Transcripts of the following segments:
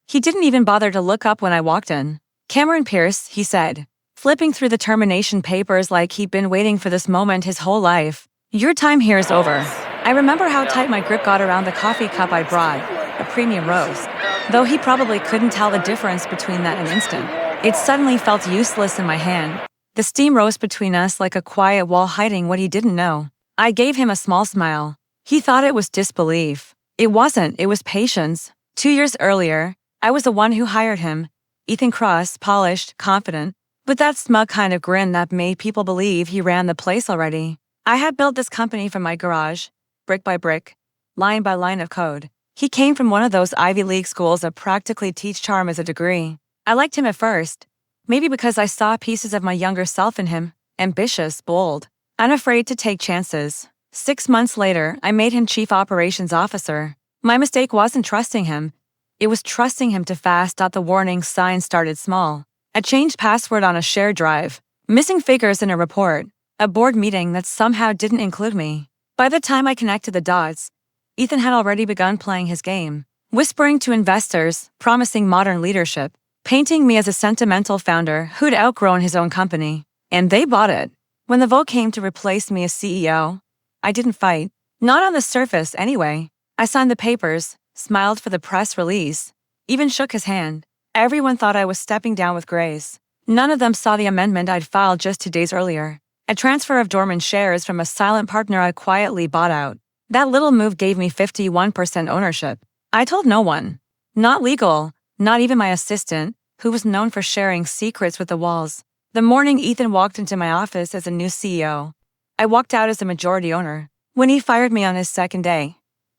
He didn't even bother to look up when I walked in. "Cameron Pierce," he said, flipping through the termination papers like he'd been waiting for this moment his whole life. "Your time here is over." I remember how tight my grip got around the coffee cup I brought, a premium roast. Though he probably couldn't tell the difference between that and instant. It suddenly felt useless in my hand. The steam rose between us like a quiet wall hiding what he didn't know. I gave him a small smile. He thought it was disbelief. It wasn't, it was patience. 2 years earlier, I was the one who hired him. Ethan Cross, polished, confident, with that smug kind of grin that made people believe he ran the place already. I had built this company from my garage, brick by brick, line by line of code. He came from one of those Ivy League schools that practically teach charm as a degree. I liked him at first, maybe because I saw pieces of my younger self in him, ambitious, bold, unafraid to take chances. 6 months later, I made him Chief Operations Officer. My mistake wasn't trusting him. It was trusting him too fast. The warning sign started small. A changed password on a shared drive, missing figures in a report, a board meeting that somehow didn't include me. By the time I connected the dots, Ethan had already begun playing his game, whispering to investors, promising modern leadership, painting me as a sentimental founder who'd outgrown his own company. And they bought it. When the vote came to replace me as CEO, I didn't fight. Not on the surface, anyway. I signed the papers, smiled for the press release, even shook his hand. Everyone thought I was stepping down with grace. None of them saw the amendment I'd filed just 2 days earlier. A transfer of dormant shares from a silent partner I quietly bought out. That little move gave me 51% ownership. I told no one. Not legal, not even my assistant, who was known for sharing secrets with the walls. The morning Ethan walked into my office as a new CEO, I walked out as a majority owner. When he fired me on his second day,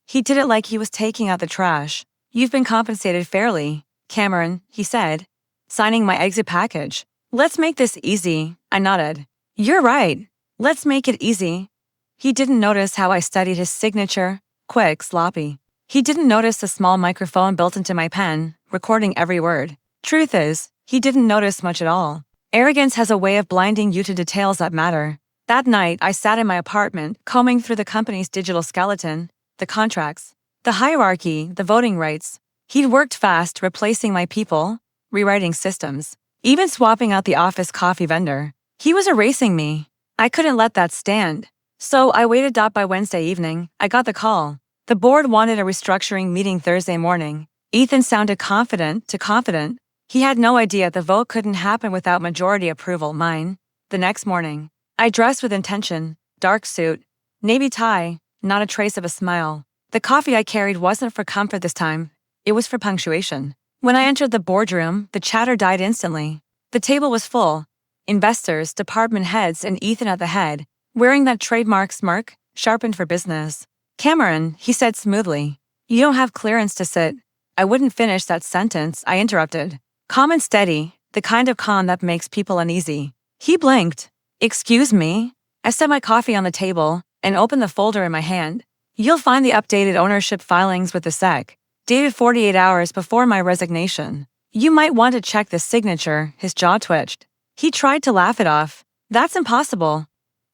he did it like he was taking out the trash. "You've been compensated fairly, Cameron," he said, signing my exit package. "Let's make this easy," I nodded. "You're right. Let's make it easy." He didn't notice how I studied his signature, quick, sloppy. He didn't notice the small microphone built into my pen, recording every word. Truth is, he didn't notice much at all. Arrogance has a way of blinding you to details that matter. That night, I sat in my apartment, combing through the company's digital skeleton, the contracts, the hierarchy, the voting rights. He'd worked fast, replacing my people, rewriting systems, even swapping out the office coffee vendor. He was erasing me. I couldn't let that stand. So I waited. By Wednesday evening, I got the call. The board wanted a restructuring meeting Thursday morning. Ethan sounded confident. He had no idea the vote couldn't happen without majority approval. Mine. The next morning, I dressed with intention, dark suit, navy tie, not a trace of a smile. The coffee I carried wasn't for comfort this time. It was for punctuation. When I entered the boardroom, the chatter died instantly. The table was full. Investors, department heads, and Ethan at the head, wearing that trademark smirk, sharpened for business. "Cameron," he said smoothly, "you don't have clearance to sit." I wouldn't finish that sentence, I interrupted. Calm and steady, the kind of calm that makes people uneasy. He blinked. "Excuse me?" I set my coffee on the table and opened the folder in my hand. "You'll find the updated ownership filings with the SEC, dated 48 hours before my resignation. You might want to check the signature." His jaw twitched. He tried to laugh it off. "That's impossible."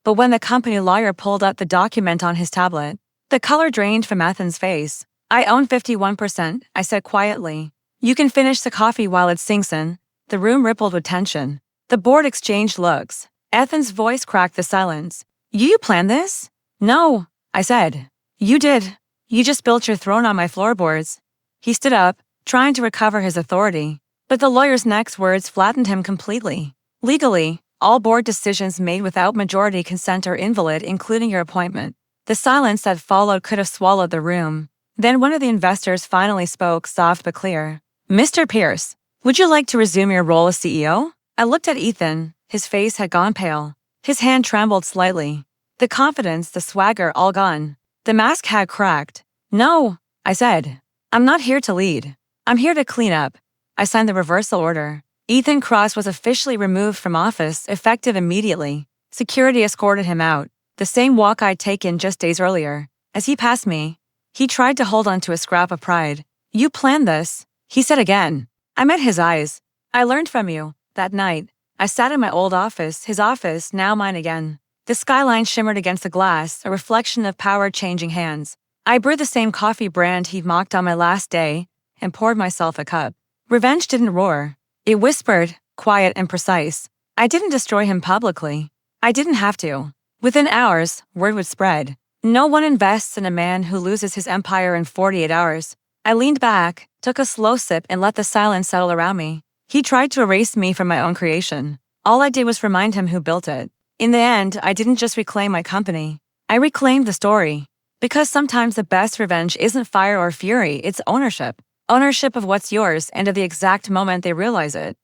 But when the company lawyer pulled up the document on his tablet, the color drained from Ethan's face. "I own 51%, I said quietly. "You can finish the coffee while it sinks in." The room rippled with tension. The board exchanged looks. Ethan's voice cracked the silence. "You planned this?" "No," I said. "You did. You just built your throne on my floorboards." He stood up, trying to recover his authority. But the lawyer's next words flattened him completely. "Legally, all board decisions made without majority consent are invalid, including your appointment." The silence that followed could have swallowed the room. Then one of the investors finally spoke, soft but clear. "Mr. Pierce, would you like to resume your role as CEO?" I looked at Ethan. His face had gone pale. His hand trembled slightly. The confidence, the swagger, all gone. The mask had cracked. "No," I said. "I'm not here to lead. I'm here to clean up." I signed the reversal order. Ethan Cross was officially removed from office, effective immediately. Security escorted him out, the same walk I'd taken just days earlier. As he passed me, he tried to hold on to a scrap of pride. "You planned this," he said again. I met his eyes. "I learned from you." That night, I sat in my old office, his office, now mine again. The skyline shimmered against the glass, a reflection of power changing hands. I brewed the same coffee brand he'd mocked on my last day and poured myself a cup. Revenge didn't roar. It whispered, quiet and precise. I didn't destroy him publicly. I didn't have to. Within hours, word would spread. No one invests in a man who loses his empire in 48 hours. I leaned back, took a slow sip, and let the silence settle around me. He tried to erase me from my own creation. All I did was remind him who built it. In the end, I didn't just reclaim my company. I reclaimed the story. Because sometimes the best revenge isn't fire or fury, it's ownership. Ownership of what's yours and of the exact moment they realize it.